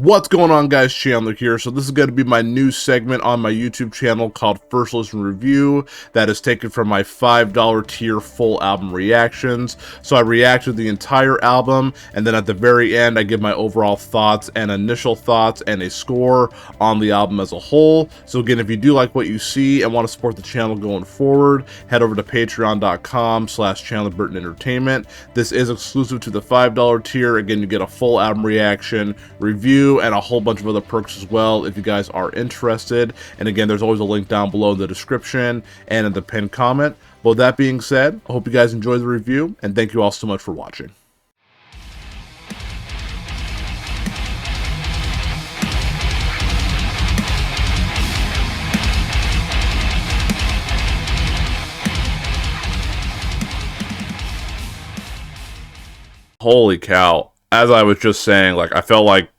What's going on, guys? Chandler here. So this is going to be my new segment on my YouTube channel called First Listen Review that is taken from my $5 tier full album reactions. So I react to the entire album, and then at the very end I give my overall thoughts and initial thoughts and a score on the album as a whole. So again, if you do like what you see and want to support the channel going forward, head over to patreon.com/ChandlerBurtonEntertainment. This is exclusive to the $5 tier. Again, you get a full album reaction, review, and a whole bunch of other perks as well if you guys are interested. And again, there's always a link down below in the description and in the pinned comment. But with that being said, I hope you guys enjoy the review, and thank you all so much for watching. Holy cow. As I was just saying, I felt like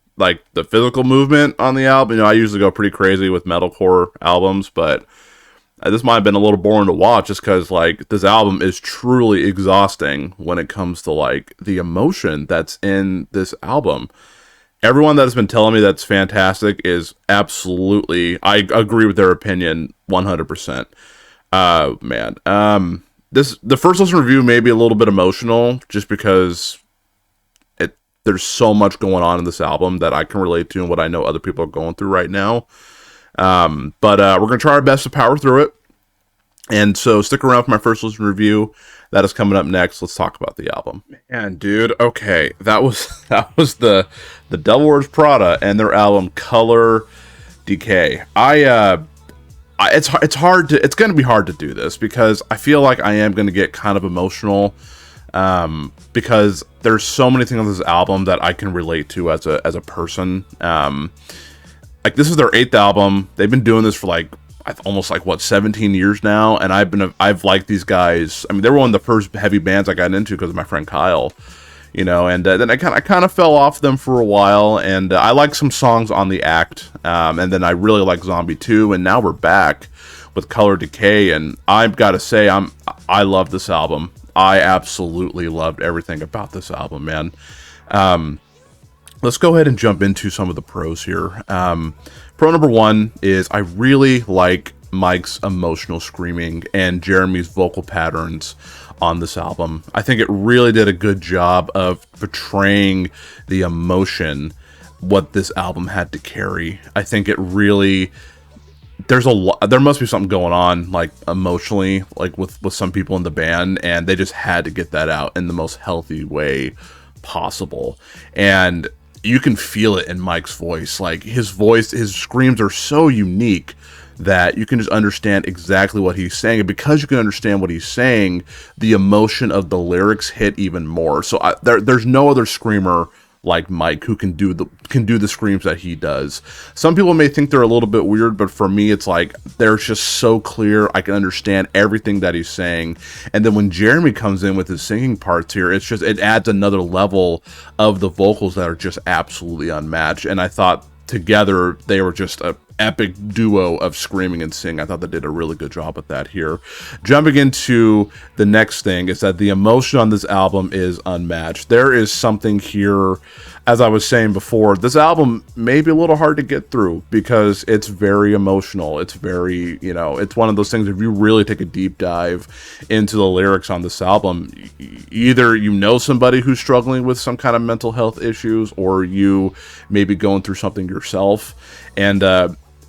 the physical movement on the album, I usually go pretty crazy with metalcore albums, but this might have been a little boring to watch just because, this album is truly exhausting when it comes to, the emotion that's in this album. Everyone that has been telling me that's fantastic is absolutely, I agree with their opinion 100%. Man. The first listen review may be a little bit emotional just because there's so much going on in this album that I can relate to and what I know other people are going through right now. But we're going to try our best to power through it. And so stick around for my first listen review. That is coming up next. Let's talk about the album. Man, dude, okay. That was the Devil Wears Prada and their album Color Decay. It's going to be hard to do this because I feel like I am going to get kind of emotional. Because there's so many things on this album that I can relate to as a person. This is their 8th album. They've been doing this for almost 17 years now, and I've liked these guys. I mean, they were one of the first heavy bands I got into because of my friend Kyle, and then I kind of fell off them for a while, and I like some songs on the Act, and then I really like Zombie 2, and now we're back with Color Decay, and I've got to say I love this album. I absolutely loved everything about this album, man. Let's go ahead and jump into some of the pros here. Pro number 1 is I really like Mike's emotional screaming and Jeremy's vocal patterns on this album. I think it really did a good job of portraying the emotion what this album had to carry. I think it really... there must be something going on emotionally with some people in the band, and they just had to get that out in the most healthy way possible. And you can feel it in Mike's voice. His screams are so unique that you can just understand exactly what he's saying, and because you can understand what he's saying, the emotion of the lyrics hit even more. So there's no other screamer like Mike who can do the screams that he does. Some people may think they're a little bit weird, but for me it's they're just so clear. I can understand everything that he's saying. And then when Jeremy comes in with his singing parts here, it adds another level of the vocals that are just absolutely unmatched. And I thought together they were just a epic duo of screaming and singing. I thought they did a really good job at that here. Jumping into the next thing is that the emotion on this album is unmatched. There is something here, as I was saying before, this album may be a little hard to get through because it's very emotional. It's very, it's one of those things, if you really take a deep dive into the lyrics on this album, either somebody who's struggling with some kind of mental health issues, or you may be going through something yourself. And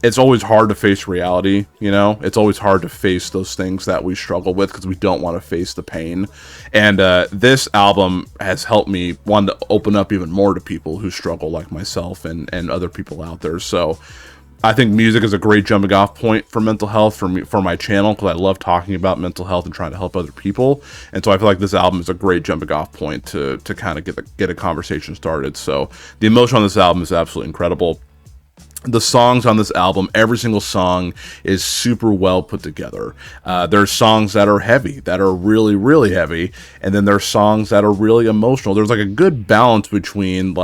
it's always hard to face reality, It's always hard to face those things that we struggle with because we don't want to face the pain. And this album has helped me want to open up even more to people who struggle like myself and other people out there. So I think music is a great jumping off point for mental health for my channel, because I love talking about mental health and trying to help other people. And so I feel like this album is a great jumping off point to kind of get a conversation started. So the emotion on this album is absolutely incredible. The songs on this album, every single song is super well put together. There's songs that are heavy, that are really, really heavy, and then there's songs that are really emotional. There's a good balance between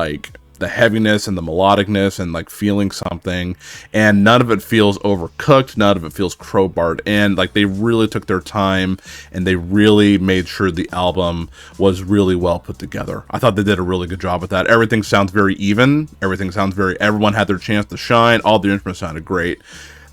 heaviness and the melodicness and like feeling something, and none of it feels overcooked, none of it feels crowbarred in. Like, they really took their time and they really made sure the album was really well put together. I thought they did a really good job with that. Everything sounds very even, everyone had their chance to shine, all the instruments sounded great.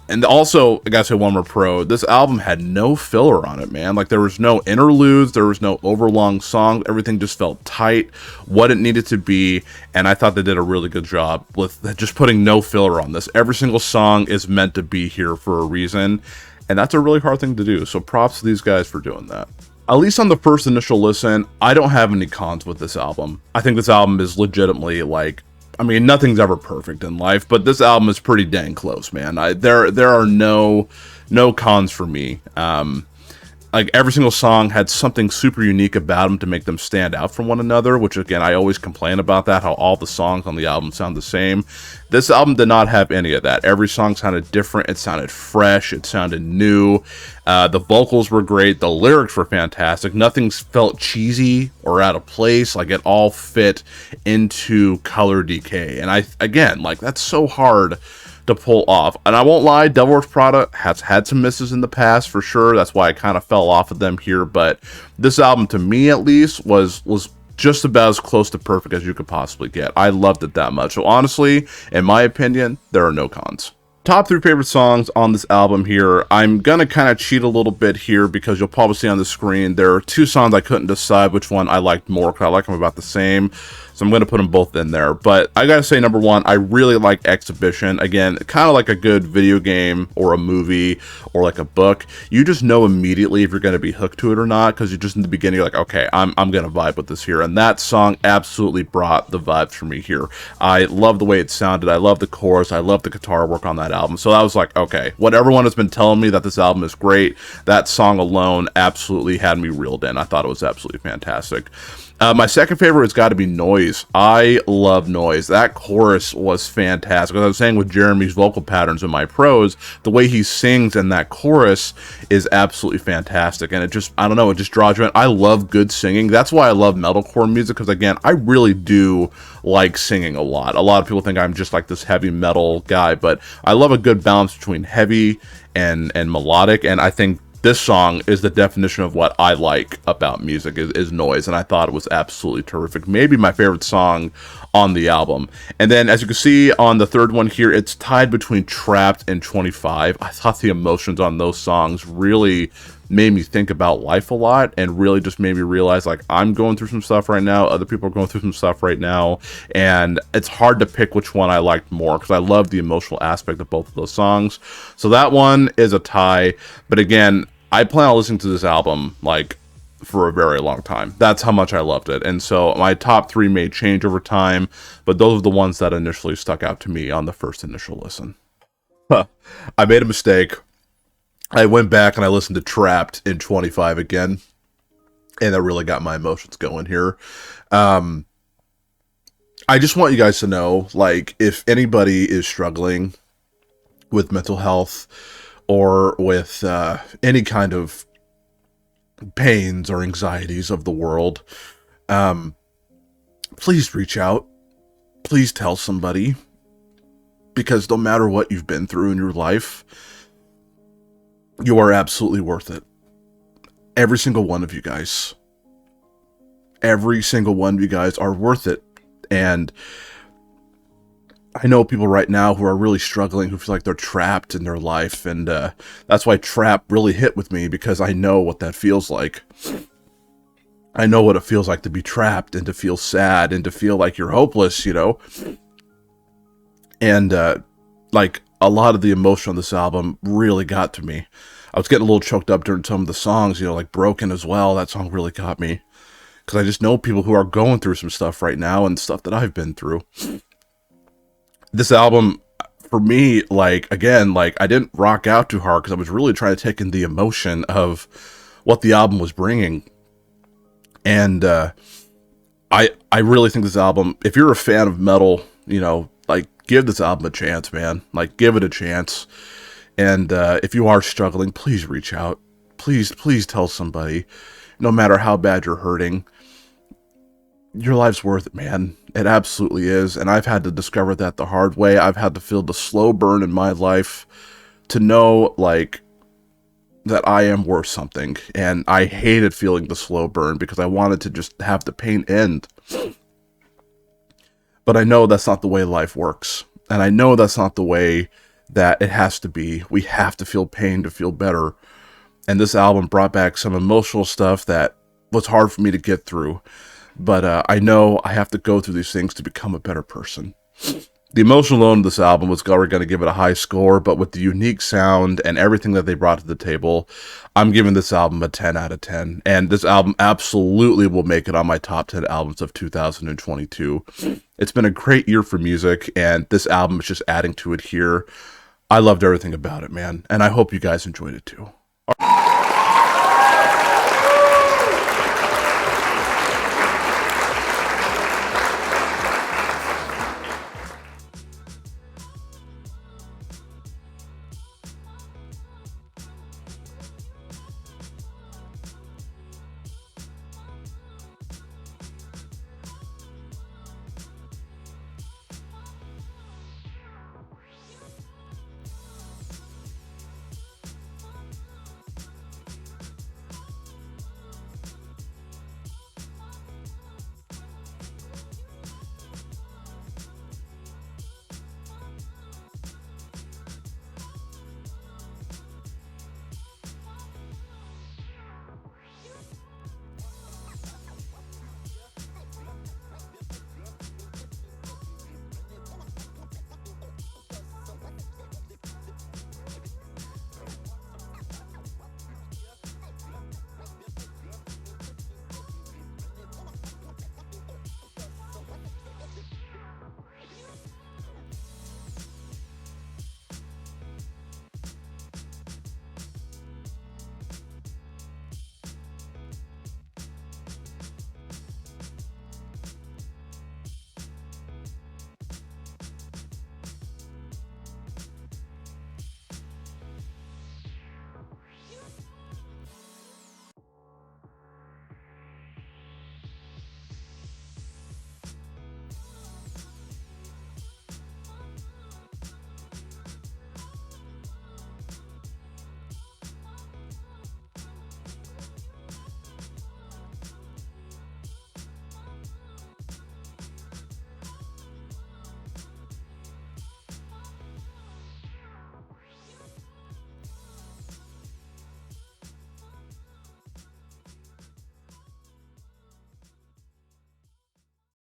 And also, I gotta say one more pro, this album had no filler on it, man. Like, there was no interludes, there was no overlong songs, everything just felt tight, what it needed to be, and I thought they did a really good job with just putting no filler on this. Every single song is meant to be here for a reason, and that's a really hard thing to do, so props to these guys for doing that. At least on the first initial listen, I don't have any cons with this album. I think this album is legitimately, like, I mean, nothing's ever perfect in life, but this album is pretty dang close, man. There are no cons for me. Like, every single song had something super unique about them to make them stand out from one another, which, again, I always complain about that, how all the songs on the album sound the same. This album did not have any of that. Every song sounded different. It sounded fresh. It sounded new. The vocals were great. The lyrics were fantastic. Nothing felt cheesy or out of place. Like, it all fit into Color Decay. And again, like, that's so hard to pull off. And I won't lie, Devil Wears Prada has had some misses in the past for sure. That's why I kind of fell off of them here. But this album, to me at least, was just about as close to perfect as you could possibly get. I loved it that much. So honestly, in my opinion, there are no cons. Top 3 favorite songs on this album here. I'm gonna kind of cheat a little bit here because you'll probably see on the screen there are 2 songs I couldn't decide which one I liked more, because I like them about the same. So I'm going to put them both in there. But I gotta say, number 1, I really like Exhibition. Again, kind of like a good video game or a movie or like a book. You just know immediately if you're going to be hooked to it or not, because you just in the beginning, you're like, okay, I'm going to vibe with this here. And that song absolutely brought the vibes for me here. I love the way it sounded. I love the chorus. I love the guitar work on that album. So I was like, okay, what everyone has been telling me that this album is great, that song alone absolutely had me reeled in. I thought it was absolutely fantastic. My second favorite has got to be Noise. I love Noise. That chorus was fantastic. As I was saying with Jeremy's vocal patterns in my pros, the way he sings in that chorus is absolutely fantastic. And it just, I don't know, it just draws you in. I love good singing. That's why I love metalcore music, because again, I really do like singing a lot. A lot of people think I'm just like this heavy metal guy, but I love a good balance between heavy and melodic, and I think this song is the definition of what I like about music, is Noise, and I thought it was absolutely terrific. Maybe my favorite song on the album. And then, as you can see on the third one here, it's tied between Trapped and 25. I thought the emotions on those songs really made me think about life a lot, and really just made me realize, like, I'm going through some stuff right now, other people are going through some stuff right now, and it's hard to pick which one I liked more, because I love the emotional aspect of both of those songs. So that one is a tie, but again, I plan on listening to this album, like, for a very long time. That's how much I loved it. And so my top 3 may change over time, but those are the ones that initially stuck out to me on the first initial listen. I made a mistake. I went back and I listened to Trapped in 25 again, and that really got my emotions going here. I just want you guys to know, like, if anybody is struggling with mental health or with any kind of pains or anxieties of the world, please reach out. Please tell somebody, because no matter what you've been through in your life, you are absolutely worth it. Every single one of you guys. Every single one of you guys are worth it. And I know people right now who are really struggling, who feel like they're trapped in their life, and that's why Trap really hit with me, because I know what that feels like. I know what it feels like to be trapped, and to feel sad, and to feel like you're hopeless, you know? And, like, a lot of the emotion on this album really got to me. I was getting a little choked up during some of the songs, you know, like Broken as well. That song really got me, because I just know people who are going through some stuff right now, and stuff that I've been through. This album, for me, like, again, like, I didn't rock out too hard, because I was really trying to take in the emotion of what the album was bringing. And I really think this album, if you're a fan of metal, you know, like, give this album a chance, man. Like, give it a chance. And if you are struggling, please reach out. Please tell somebody, no matter how bad you're hurting. your life's worth it, man. It absolutely is. And I've had to discover that the hard way. I've had to feel the slow burn in my life to know, like, that I am worth something. And I hated feeling the slow burn because I wanted to just have the pain end. But I know that's not the way life works. And I know that's not the way that it has to be. We have to feel pain to feel better. And this album brought back some emotional stuff that was hard for me to get through. But I know I have to go through these things to become a better person. The emotional tone of this album was going to give it a high score, but with the unique sound and everything that they brought to the table, I'm giving this album a 10 out of 10. And this album absolutely will make it on my top 10 albums of 2022. It's been a great year for music, and this album is just adding to it here. I loved everything about it, man, and I hope you guys enjoyed it too.